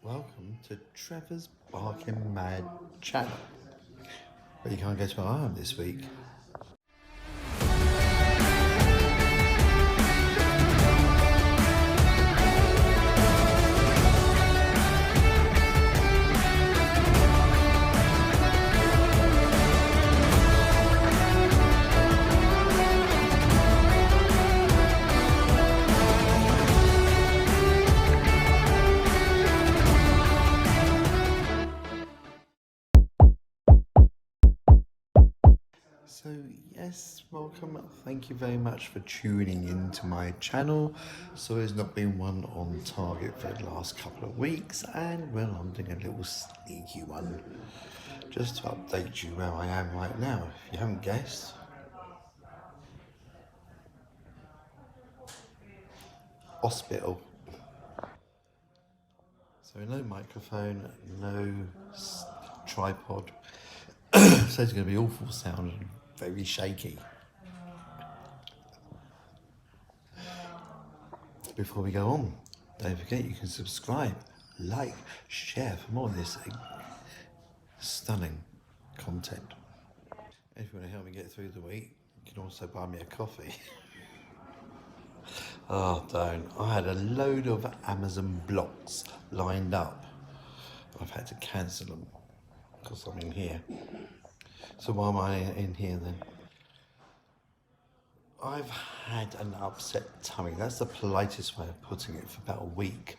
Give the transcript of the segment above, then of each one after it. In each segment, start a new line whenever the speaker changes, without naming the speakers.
Welcome to Trevor's Barking Mad channel, but you can't go to Ireland this week. So yes, welcome. Thank you very much for tuning into my channel. So there's not been one on target for the last couple of weeks, and well, I'm doing a little sneaky one just to update you where I am right now, if you haven't guessed. Hospital. So no microphone, no tripod. So it's going to be awful sound and very shaky. Before we go on, don't forget you can subscribe, like, share for more of this stunning content. If you want to help me get through the week, you can also buy me a coffee. Oh, don't. I had a load of Amazon blocks lined up. I've had to cancel them because I'm in here. So why am I in here then? I've had an upset tummy. That's the politest way of putting it, for about a week.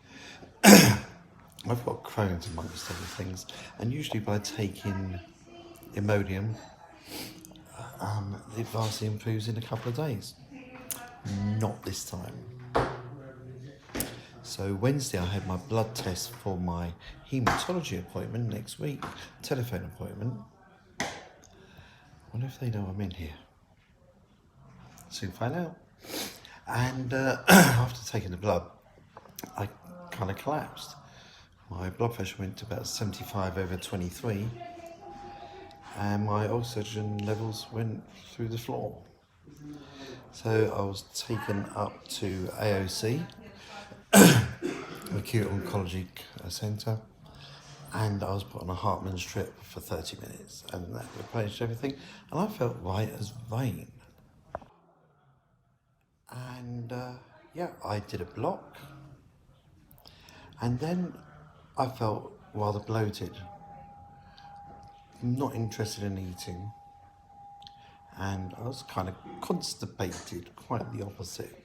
I've got Crohn's amongst other things, and usually by taking Imodium, it vastly improves in a couple of days. Not this time. So Wednesday I had my blood test for my haematology appointment next week, telephone appointment. I wonder if they know I'm in here. Soon find out. And after taking the blood, I kind of collapsed. My blood pressure went to about 75/23, and my oxygen levels went through the floor. So I was taken up to AOC, Acute Oncology Centre, and I was put on a Hartman's drip for 30 minutes, and that replaced everything, and I felt right as rain. And yeah, I did a block, and then I felt rather bloated, not interested in eating, and I was kind of constipated, quite the opposite.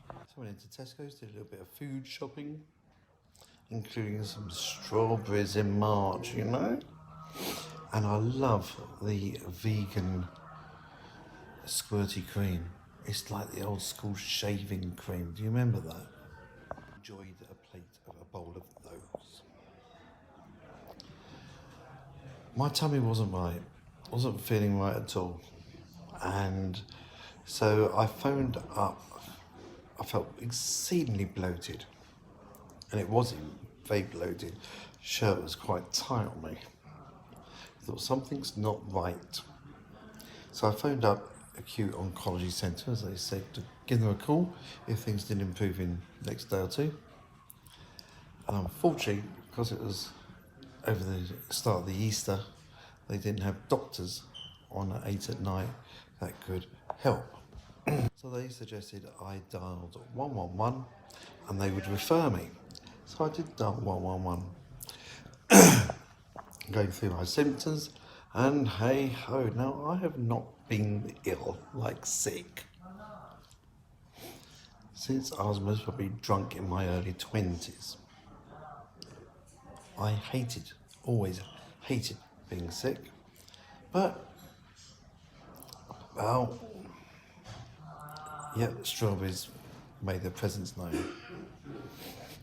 So I went into Tesco's, did a little bit of food shopping, including some strawberries in March, you know? And I love the vegan squirty cream. It's like the old school shaving cream. Do you remember that? Enjoyed a bowl of those. My tummy wasn't right. Wasn't feeling right at all. And so I phoned up. I felt exceedingly bloated. And it was very bloated. Shirt was quite tight on me. I thought something's not right. So I phoned up Acute Oncology Centre, as they said, to give them a call if things didn't improve in the next day or two. And unfortunately, because it was over the start of the Easter, they didn't have doctors on at 8 at night that could help. So they suggested I dialed 111 and they would refer me. So I did dial 111, going through my symptoms, and hey ho, now I have not been ill, like sick, since I was most probably drunk in my early 20s. I always hated being sick, but, well, yeah, strawberries made their presence known.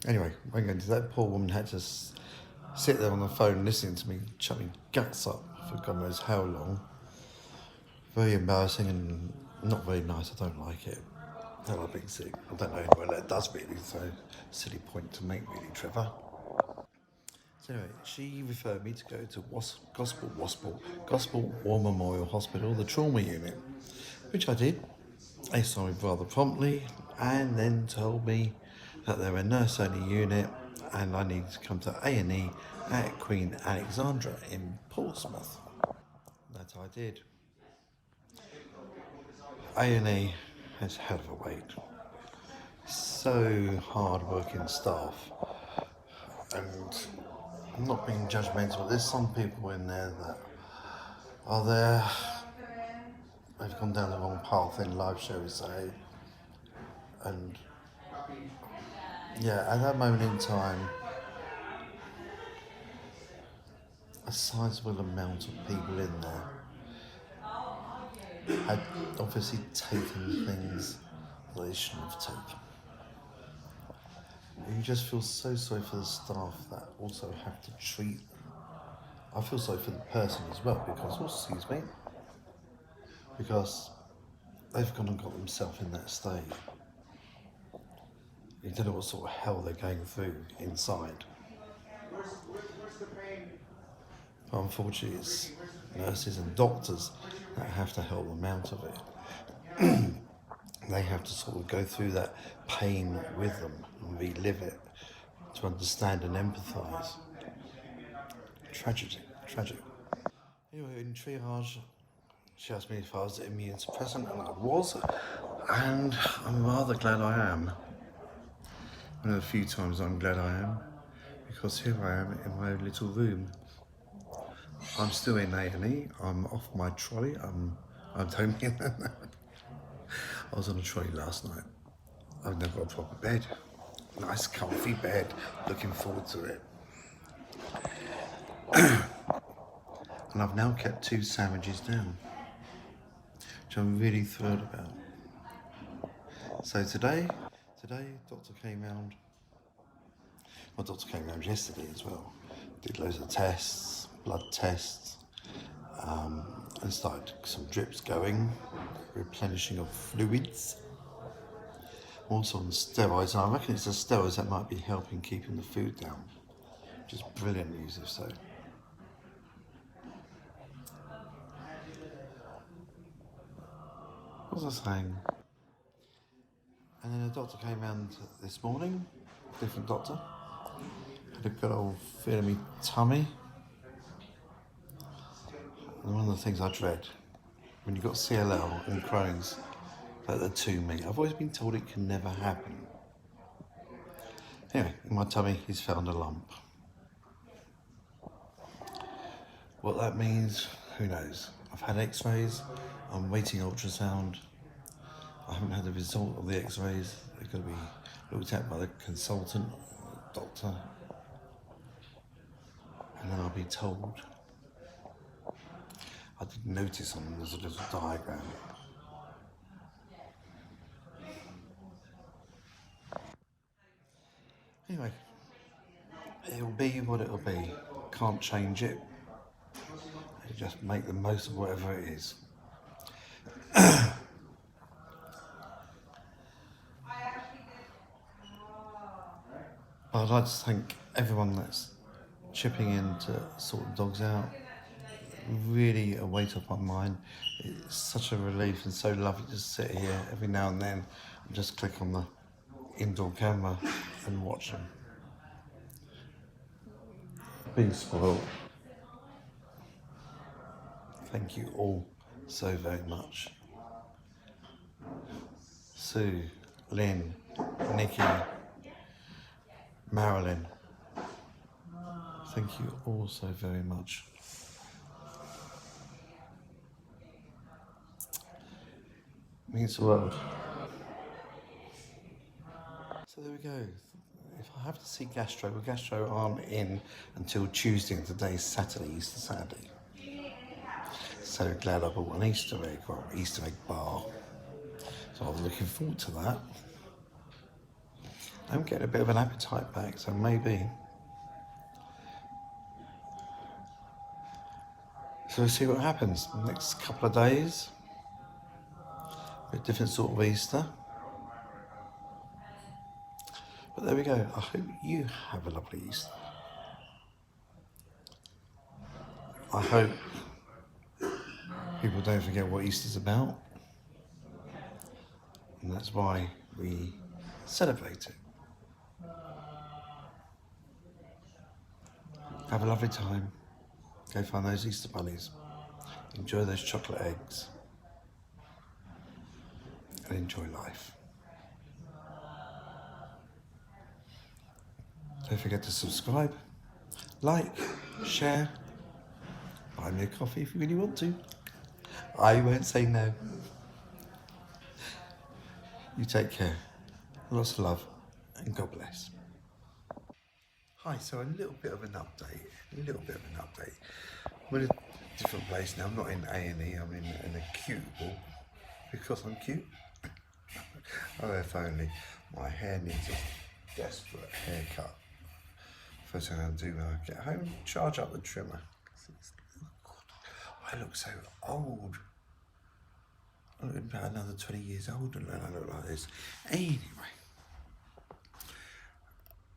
Anyway, I won't go into that. Poor woman had to sit there on the phone listening to me chucking guts up for God knows how long. Very embarrassing and not very nice. I don't like it. I don't like being sick. I don't know what that does really, so silly point to make really, Trevor. So anyway, she referred me to go to Gospel War Memorial Hospital, the trauma unit, which I did. They saw me rather promptly and then told me that they're a nurse-only unit and I needed to come to A&E at Queen Alexandra in Portsmouth. That I did. A&E has a hell of a wait. So hard-working staff, and I'm not being judgmental, but there's some people in there that are there, they've gone down the wrong path in life, shall we say, and yeah, at that moment in time, a sizable amount of people in there had obviously taken things that they shouldn't have taken. And you just feel so sorry for the staff that also have to treat them. I feel sorry for the person as well because they've gone and got themselves in that state. You don't know what sort of hell they're going through inside. But unfortunately, it's nurses and doctors that have to help them out of it. They have to sort of go through that pain with them and relive it to understand and empathise. Tragic. Anyway, in triage, she asked me if I was immune suppressant, and I was, and I'm rather glad I am. One of the few times I'm glad I am, because here I am in my own little room. I'm still in A&E, I'm off my trolley, I don't mean that. I was on a trolley last night. I've now got a proper bed. Nice comfy bed, looking forward to it. And I've now kept 2 sandwiches down, which I'm really thrilled about. So today, doctor came round. My doctor came round yesterday as well. Did loads of tests, blood tests, and started some drips going, replenishing of fluids. I'm also on steroids, and I reckon it's the steroids that might be helping keeping the food down, which is brilliant news if so. What was I saying? And then a doctor came round this morning, different doctor. Had a good old feel in my tummy. And one of the things I dread, when you've got CLL and Crohn's, that the two meet. I've always been told it can never happen. Anyway, in my tummy, he's found a lump. What that means, who knows? I've had X-rays, I'm waiting ultrasound. I haven't had the result of the X-rays. They're going to be looked at by the consultant, doctor, and then I'll be told. I did notice on there's a little diagram. Anyway, it'll be what it'll be. Can't change it. You just make the most of whatever it is. But I'd like to thank everyone that's chipping in to sort the dogs out. Really a weight off my mind. It's such a relief and so lovely to sit here every now and then and just click on the indoor camera and watch them. Being spoiled. Thank you all so very much. Sue, Lynn, Nikki, Marilyn, thank you all so very much. Means the world. So there we go. If I have to see gastro, well, gastro aren't in until Tuesday, and today's Saturday, Easter Saturday. So glad I bought an Easter egg, or Easter egg bar. So I was looking forward to that. I'm getting a bit of an appetite back, so maybe. So we'll see what happens in the next couple of days. A different sort of Easter. But there we go. I hope you have a lovely Easter. I hope people don't forget what Easter's about. And that's why we celebrate it. Have a lovely time. Go find those Easter bunnies. Enjoy those chocolate eggs. And enjoy life. Don't forget to subscribe, like, share, buy me a coffee if you really want to. I won't say no. You take care. Lots of love and God bless. Hi, so a little bit of an update. I'm in a different place now. I'm not in A&E, I'm in a cubicle because I'm cute. Oh, if only. My hair needs a desperate haircut. First thing I'll do when I get home, charge up the trimmer. I look so old. I look about another 20 years older than I look like this. Anyway,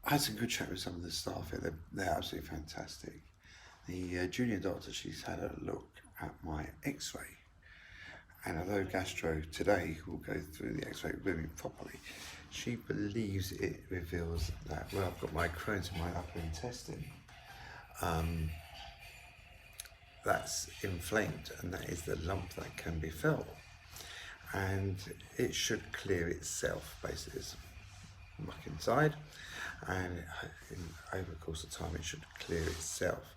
I had some good chat with some of the staff here. They're absolutely fantastic. The junior doctor, she's had a look at my Xray. And although gastro today will go through the Xray with me properly, she believes it reveals that, well, I've got my Crohn's in my upper intestine. That's inflamed, and that is the lump that can be felt. And it should clear itself, basically. It's muck inside, and over the course of time, it should clear itself.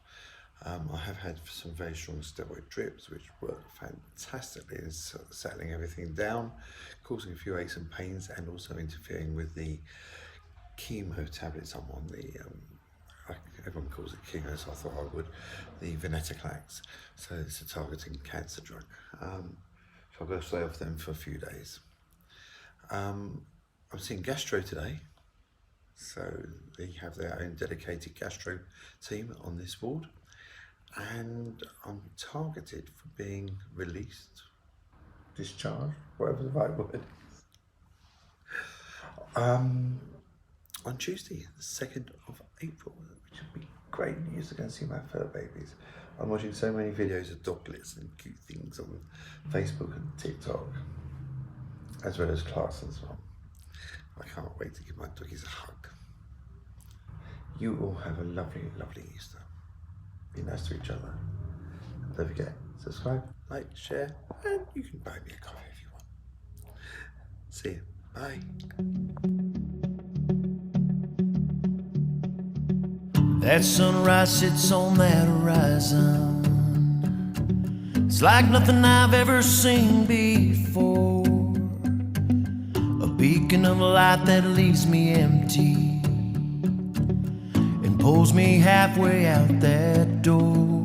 I have had some very strong steroid drips which work fantastically in settling everything down, causing a few aches and pains, and also interfering with the chemo tablets I'm on. Everyone calls it chemo, so I thought I would. The venetoclax, so it's a targeting cancer drug. So I've got to stay off them for a few days. I'm seeing gastro today, so they have their own dedicated gastro team on this ward. And I'm targeted for being released, discharged, whatever the right word is, on Tuesday, the 2nd of April, which would be great news. I'm going to see my fur babies. I'm watching so many videos of doglets and cute things on Facebook and TikTok, as well as class as well. I can't wait to give my doggies a hug. You all have a lovely, lovely Easter. Be nice to each other. Don't forget, subscribe, like, share, and you can buy me a coffee if you want. See you. Bye.
That sunrise sits on that horizon. It's like nothing I've ever seen before. A beacon of light that leaves me empty and pulls me halfway out that door.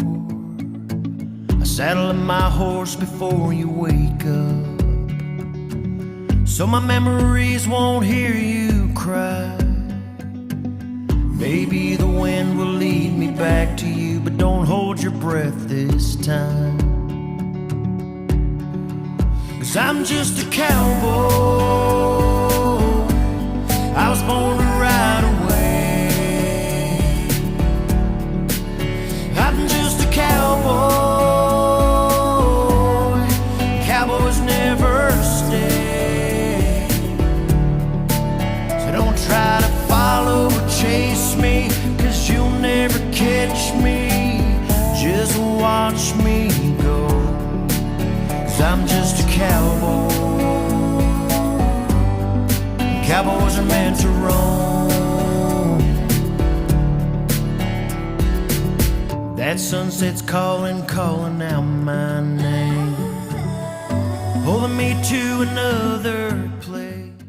I saddle my horse before you wake up, so my memories won't hear you cry. Maybe the wind will lead me back to you, but don't hold your breath this time. 'Cause I'm just a cowboy. I was born to ride away. I'm just a cowboy. Cowboys never stay. So don't try to follow or chase me, 'cause you'll never catch me. Just watch me go, 'cause I'm just a cowboy. Cowboys are meant to roam. That sunset's calling, calling out my name, pulling me to another place.